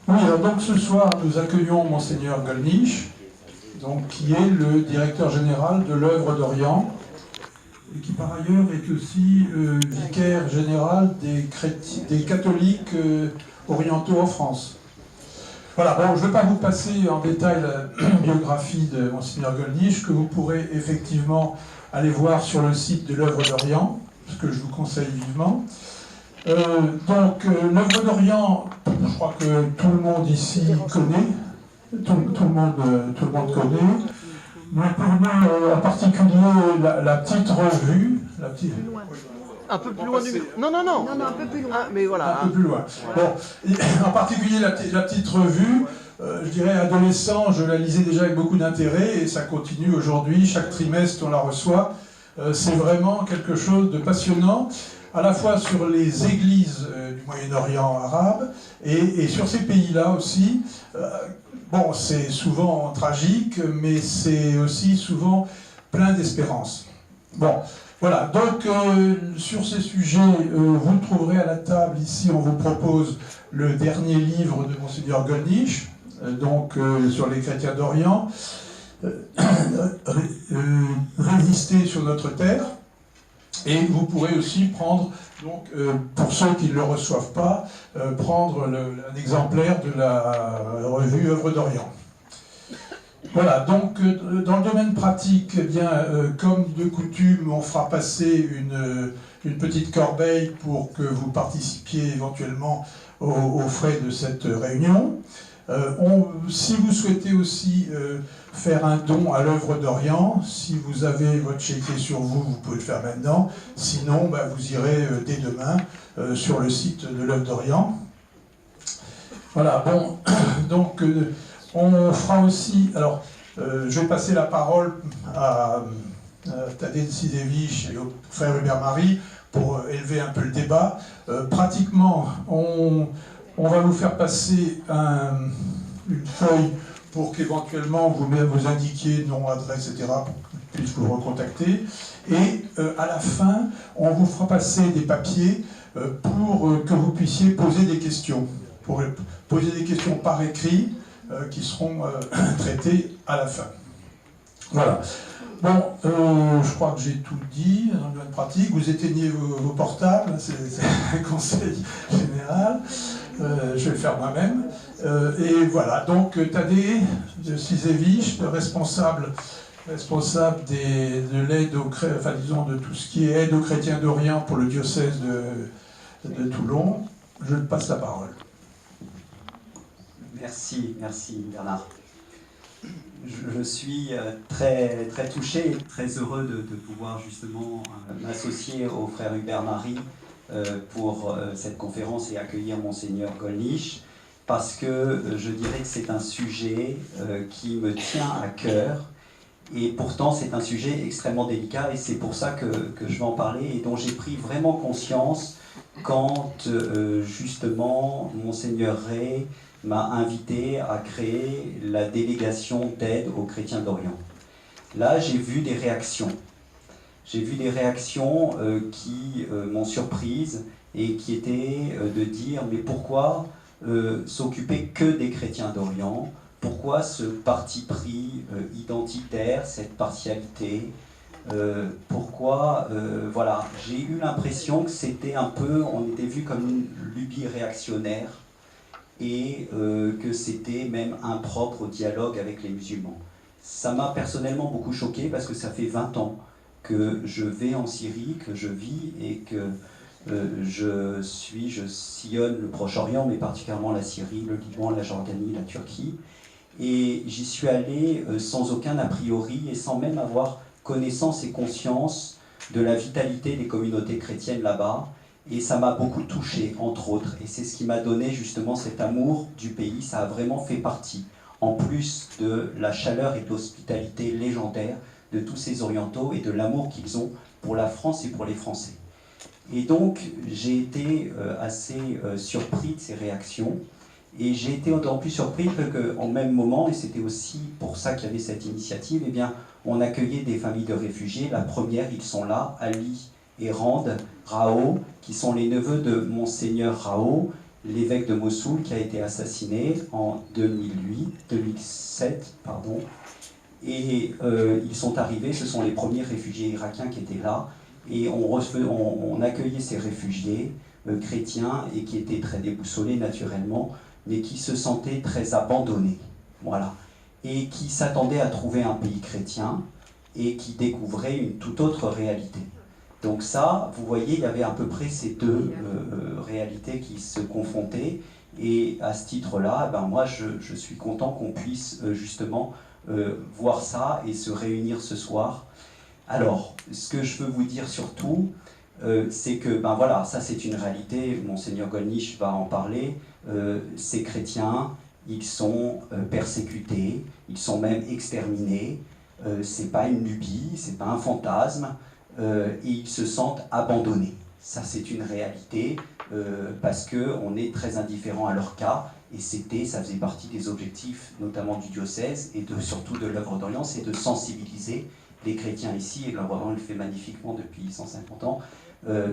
Oui, alors donc ce soir, nous accueillons Monseigneur Gollnisch, donc, qui est le directeur général de l'œuvre d'Orient, et qui par ailleurs est aussi vicaire général des catholiques orientaux en France. Voilà, bon, je ne vais pas vous passer en détail la biographie de Monseigneur Gollnisch, que vous pourrez effectivement aller voir sur le site de l'œuvre d'Orient, ce que je vous conseille vivement. L'œuvre d'Orient, je crois que tout le monde ici connaît, tout le monde connaît. Mais pour moi, en particulier, la petite revue, un peu plus loin du... Non, non, non. Non, un peu plus loin. Ah, mais voilà. Un peu plus loin. Bon, en particulier la petite revue, je dirais adolescent, je la lisais déjà avec beaucoup d'intérêt et ça continue aujourd'hui. Chaque trimestre, on la reçoit. C'est vraiment quelque chose de passionnant, à la fois sur les églises du Moyen-Orient arabe et sur ces pays-là aussi. Bon, c'est souvent tragique, mais c'est aussi souvent plein d'espérance. Bon, voilà, donc sur ces sujets, vous le trouverez à la table. Ici, on vous propose le dernier livre de Monseigneur Gollnisch, sur les chrétiens d'Orient, Résister sur notre terre. Et vous pourrez aussi prendre, donc, pour ceux qui ne le reçoivent pas, prendre un exemplaire de la revue Œuvre d'Orient. Voilà, donc dans le domaine pratique, eh bien, comme de coutume, on fera passer une petite corbeille pour que vous participiez éventuellement aux frais de cette réunion. Si vous souhaitez aussi faire un don à l'œuvre d'Orient, si vous avez votre chéquier sur vous, vous pouvez le faire maintenant. Sinon, vous irez dès demain sur le site de l'œuvre d'Orient. Voilà, bon, donc on fera aussi... Alors, je vais passer la parole à Tadej Sidevich et au frère Hubert Marie pour élever un peu le débat. Pratiquement, on va vous faire passer une feuille pour qu'éventuellement vous indiquiez nom, adresse, etc., pour qu'on puisse vous recontacter. Et à la fin, on vous fera passer des papiers pour que vous puissiez poser des questions. Pour poser des questions par écrit qui seront traitées à la fin. Voilà. Bon, je crois que j'ai tout dit dans le domaine pratique. Vous éteignez vos portables, c'est un conseil général. Je vais le faire moi-même. Et voilà, donc Tadej Sidevich, responsable de l'aide de tout ce qui est aide aux chrétiens d'Orient pour le diocèse de Toulon. Je te passe la parole. Merci Bernard. Je suis très, très touché et très heureux de pouvoir justement m'associer au frère Hubert Marie pour cette conférence et accueillir Monseigneur Gollnisch, parce que je dirais que c'est un sujet qui me tient à cœur, et pourtant c'est un sujet extrêmement délicat, et c'est pour ça que je vais en parler, et dont j'ai pris vraiment conscience quand justement Monseigneur Ray m'a invité à créer la délégation d'aide aux chrétiens d'Orient. Là, j'ai vu des réactions. J'ai vu des réactions qui m'ont surprise et qui étaient de dire « mais pourquoi s'occuper que des chrétiens d'Orient? Pourquoi ce parti pris identitaire, cette partialité pourquoi, voilà, j'ai eu l'impression que c'était un peu, on était vu comme une lubie réactionnaire, et que c'était même impropre au dialogue avec les musulmans. Ça m'a personnellement beaucoup choqué parce que ça fait 20 ans que je vais en Syrie, que je vis et que je sillonne le Proche-Orient, mais particulièrement la Syrie, le Liban, la Jordanie, la Turquie. Et j'y suis allé sans aucun a priori et sans même avoir connaissance et conscience de la vitalité des communautés chrétiennes là-bas. Et ça m'a beaucoup touché, entre autres. Et c'est ce qui m'a donné justement cet amour du pays. Ça a vraiment fait partie, en plus de la chaleur et de l'hospitalité légendaire de tous ces orientaux et de l'amour qu'ils ont pour la France et pour les Français. Et donc, j'ai été assez surpris de ces réactions. Et j'ai été d'autant plus surpris qu'en même moment, et c'était aussi pour ça qu'il y avait cette initiative, eh bien, on accueillait des familles de réfugiés. La première, ils sont là, Ali et Rand Rao, qui sont les neveux de Monseigneur Rao, l'évêque de Mossoul, qui a été assassiné en 2007, pardon. Et ils sont arrivés, ce sont les premiers réfugiés irakiens qui étaient là, et on accueillait ces réfugiés chrétiens, et qui étaient très déboussolés naturellement, mais qui se sentaient très abandonnés, voilà, et qui s'attendaient à trouver un pays chrétien, et qui découvraient une toute autre réalité. Donc ça, vous voyez, il y avait à peu près ces deux réalités qui se confrontaient, et à ce titre-là, ben moi je suis content qu'on puisse justement voir ça et se réunir ce soir. Alors, ce que je veux vous dire surtout, c'est que, ben voilà, ça c'est une réalité, Monseigneur Gollnisch va en parler, ces chrétiens, ils sont persécutés, ils sont même exterminés, c'est pas une lubie, c'est pas un fantasme, et ils se sentent abandonnés. Ça c'est une réalité, parce qu'on est très indifférent à leur cas, et ça faisait partie des objectifs, notamment du diocèse, et surtout de l'œuvre d'Orient, c'est de sensibiliser les chrétiens ici, et l'œuvre d'Orient le fait magnifiquement depuis 150 ans,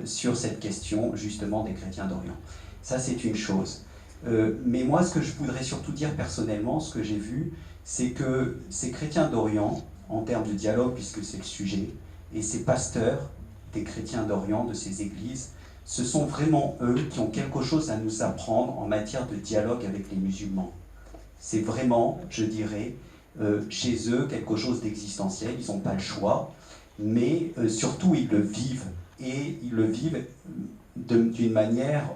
sur cette question justement des chrétiens d'Orient. Ça c'est une chose. Mais moi ce que je voudrais surtout dire personnellement, ce que j'ai vu, c'est que ces chrétiens d'Orient, en termes de dialogue, puisque c'est le sujet, et ces pasteurs des chrétiens d'Orient, de ces églises, ce sont vraiment eux qui ont quelque chose à nous apprendre en matière de dialogue avec les musulmans. C'est vraiment, je dirais, chez eux quelque chose d'existentiel, ils n'ont pas le choix, mais surtout ils le vivent, et ils le vivent d'une manière,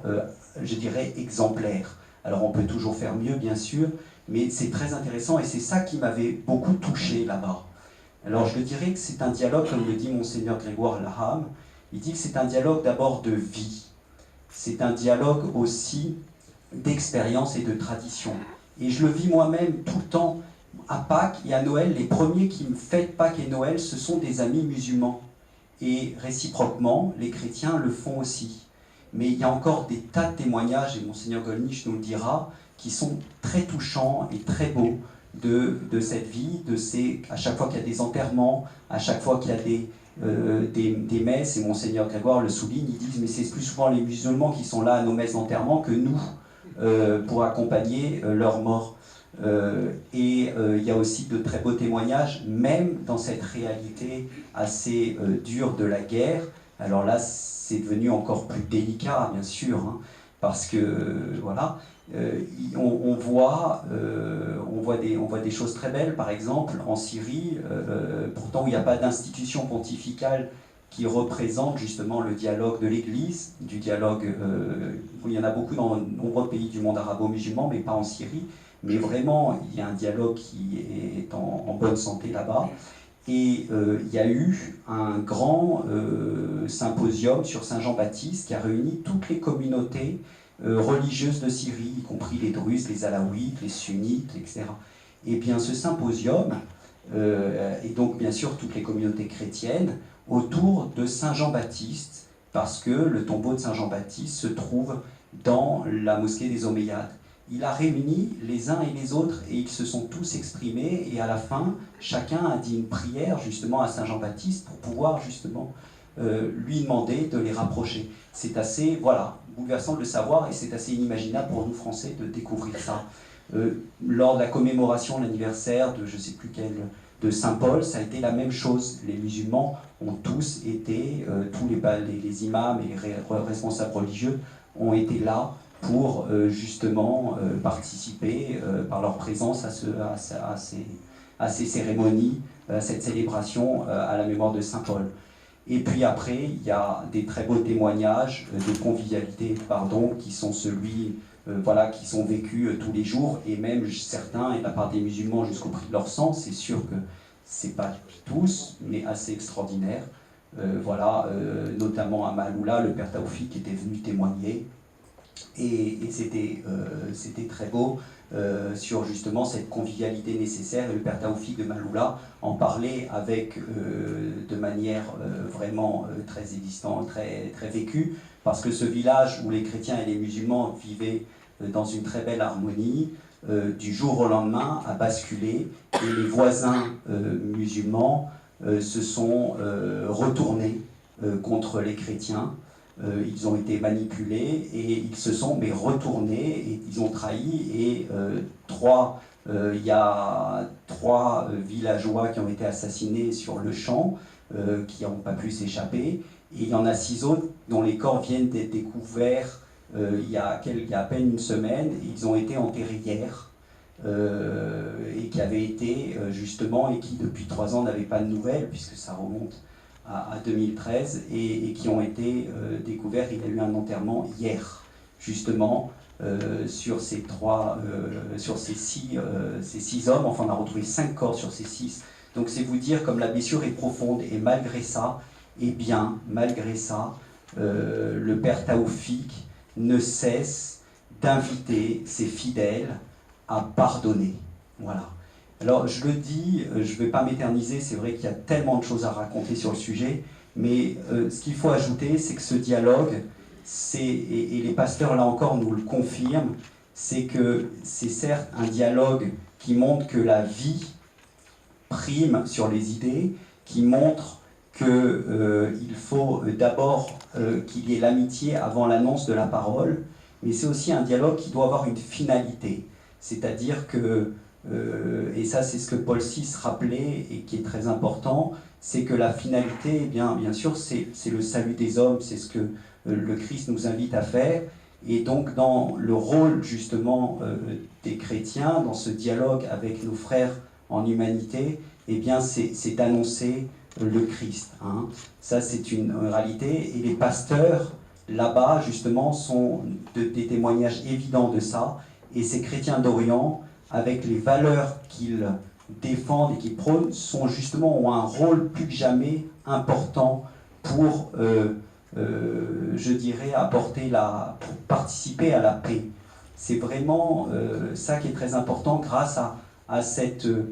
je dirais, exemplaire. Alors on peut toujours faire mieux, bien sûr, mais c'est très intéressant, et c'est ça qui m'avait beaucoup touché là-bas. Alors je dirais que c'est un dialogue, comme le dit Monseigneur Grégoire Laham, il dit que c'est un dialogue d'abord de vie, c'est un dialogue aussi d'expérience et de tradition. Et je le vis moi-même tout le temps, à Pâques et à Noël, les premiers qui me fêtent Pâques et Noël, ce sont des amis musulmans. Et réciproquement, les chrétiens le font aussi. Mais il y a encore des tas de témoignages, et Monseigneur Gollnisch nous le dira, qui sont très touchants et très beaux de cette vie, à chaque fois qu'il y a des enterrements, à chaque fois qu'il y a des messes, et Monseigneur Grégoire le souligne, ils disent mais c'est plus souvent les musulmans qui sont là à nos messes d'enterrement que nous, pour accompagner leurs morts. Il y a aussi de très beaux témoignages, même dans cette réalité assez dure de la guerre. Alors là, c'est devenu encore plus délicat, bien sûr, hein, parce que, voilà, on voit des choses très belles, par exemple, en Syrie, pourtant où il n'y a pas d'institution pontificale qui représente justement le dialogue de l'Église, du dialogue, il y en a beaucoup dans de nombreux pays du monde arabo-musulman, mais pas en Syrie, mais vraiment, il y a un dialogue qui est en bonne santé là-bas. Et il y a eu un grand symposium sur Saint Jean-Baptiste qui a réuni toutes les communautés religieuses de Syrie, y compris les Druzes, les Alaouites, les Sunnites, etc. Et bien ce symposium, et donc bien sûr toutes les communautés chrétiennes, autour de Saint Jean-Baptiste, parce que le tombeau de Saint Jean-Baptiste se trouve dans la mosquée des Omeyyades. Il a réuni les uns et les autres, et ils se sont tous exprimés, et à la fin, chacun a dit une prière justement à Saint Jean-Baptiste pour pouvoir justement lui demander de les rapprocher. C'est assez, voilà, bouleversant de le savoir, et c'est assez inimaginable pour nous Français de découvrir ça. Lors de la commémoration de l'anniversaire de je ne sais plus quel, de Saint Paul, ça a été la même chose. Les musulmans ont tous été, tous les imams et les responsables religieux ont été là pour justement participer par leur présence à ces cérémonies, à cette célébration à la mémoire de Saint Paul. Et puis après, il y a des très beaux témoignages de convivialité, qui sont qui sont vécus tous les jours, et même certains, et de la part des musulmans jusqu'au prix de leur sang, c'est sûr que c'est pas tous, mais assez extraordinaire. Notamment à Maaloula, le père Taoufik était venu témoigner, et c'était très beau sur justement cette convivialité nécessaire, et le père Taoufik de Maaloula en parlait avec de manière vraiment très existante, très, très vécue, parce que ce village où les chrétiens et les musulmans vivaient dans une très belle harmonie, du jour au lendemain a basculé, et les voisins musulmans se sont retournés contre les chrétiens, ils ont été manipulés et ils se sont retournés et ils ont trahi. Et il y a 3 villageois qui ont été assassinés sur le champ, qui n'ont pas pu s'échapper. Et il y en a 6 autres dont les corps viennent d'être découverts il y a à peine une semaine. Ils ont été enterrés hier. Et qui avaient été justement, et qui depuis 3 ans n'avaient pas de nouvelles, puisque ça remonte à 2013, et qui ont été découverts. Il y a eu un enterrement hier, justement, sur ces 6 hommes. Enfin, on a retrouvé 5 corps sur ces 6. Donc c'est vous dire comme la blessure est profonde, et malgré ça, le père Taoufik ne cesse d'inviter ses fidèles à pardonner. Voilà. Alors je le dis, je ne vais pas m'éterniser, c'est vrai qu'il y a tellement de choses à raconter sur le sujet, mais ce qu'il faut ajouter, c'est que ce dialogue, et les pasteurs là encore nous le confirment, c'est que c'est certes un dialogue qui montre que la vie prime sur les idées, qui montre qu'il faut d'abord qu'il y ait l'amitié avant l'annonce de la parole, mais c'est aussi un dialogue qui doit avoir une finalité. C'est-à-dire que, et ça c'est ce que Paul VI rappelait et qui est très important, c'est que la finalité, bien sûr, c'est le salut des hommes, c'est ce que le Christ nous invite à faire. Et donc dans le rôle justement des chrétiens, dans ce dialogue avec nos frères en humanité, eh bien c'est d'annoncer le Christ. Hein. Ça c'est une réalité. Et les pasteurs là-bas justement sont des témoignages évidents de ça. Et ces chrétiens d'Orient, avec les valeurs qu'ils défendent et qu'ils prônent, ont un rôle plus que jamais important pour, je dirais, pour participer à la paix. C'est vraiment ça qui est très important grâce à ce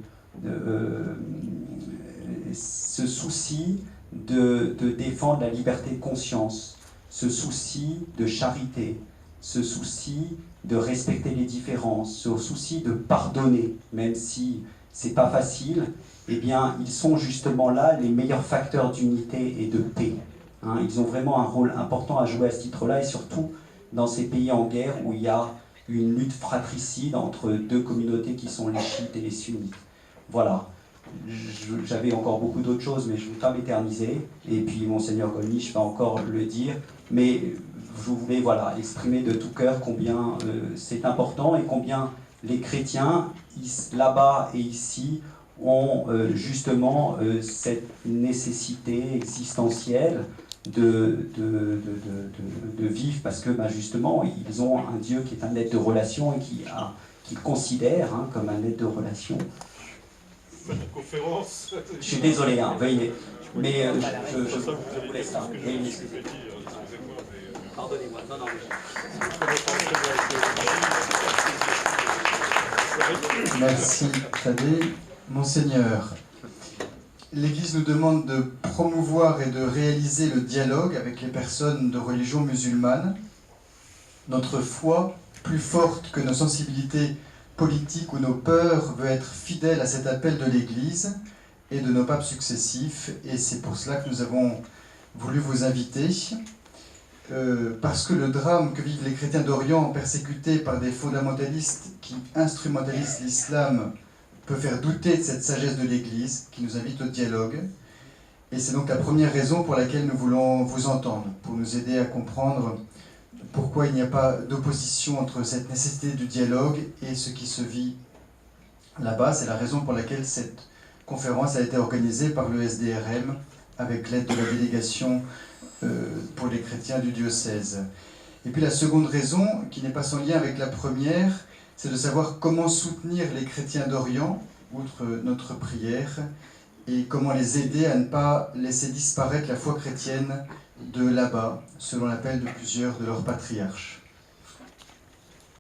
souci de défendre la liberté de conscience, ce souci de charité, ce souci de respecter les différences, ce souci de pardonner, même si c'est pas facile, eh bien, ils sont justement là les meilleurs facteurs d'unité et de paix. Hein, ils ont vraiment un rôle important à jouer à ce titre-là, et surtout dans ces pays en guerre où il y a une lutte fratricide entre 2 communautés qui sont les chiites et les sunnites. Voilà. J'avais encore beaucoup d'autres choses, mais je ne vais pas m'éterniser. Et puis, Monseigneur Gollnisch va encore le dire. Mais je voulais exprimer de tout cœur combien c'est important et combien les chrétiens, là-bas et ici, ont justement cette nécessité existentielle de vivre, parce que justement, ils ont un Dieu qui est un être de relation et qu'ils considèrent comme un être de relation. Conférence. Je suis désolé, veuillez, mais je vous laisse là. Pardonnez-moi, non. Merci, Thaddée. Monseigneur, l'Église nous demande de promouvoir et de réaliser le dialogue avec les personnes de religion musulmane. Notre foi, plus forte que nos sensibilités politiques ou nos peurs, veut être fidèle à cet appel de l'Église et de nos papes successifs, et c'est pour cela que nous avons voulu vous inviter, parce que le drame que vivent les chrétiens d'Orient persécutés par des fondamentalistes qui instrumentalisent l'islam peut faire douter de cette sagesse de l'Église qui nous invite au dialogue. Et c'est donc la première raison pour laquelle nous voulons vous entendre, pour nous aider à comprendre pourquoi il n'y a pas d'opposition entre cette nécessité du dialogue et ce qui se vit là-bas. C'est la raison pour laquelle cette conférence a été organisée par le SDRM avec l'aide de la délégation pour les chrétiens du diocèse. Et puis la seconde raison, qui n'est pas sans lien avec la première, c'est de savoir comment soutenir les chrétiens d'Orient, outre notre prière, et comment les aider à ne pas laisser disparaître la foi chrétienne de là-bas, selon l'appel de plusieurs de leurs patriarches.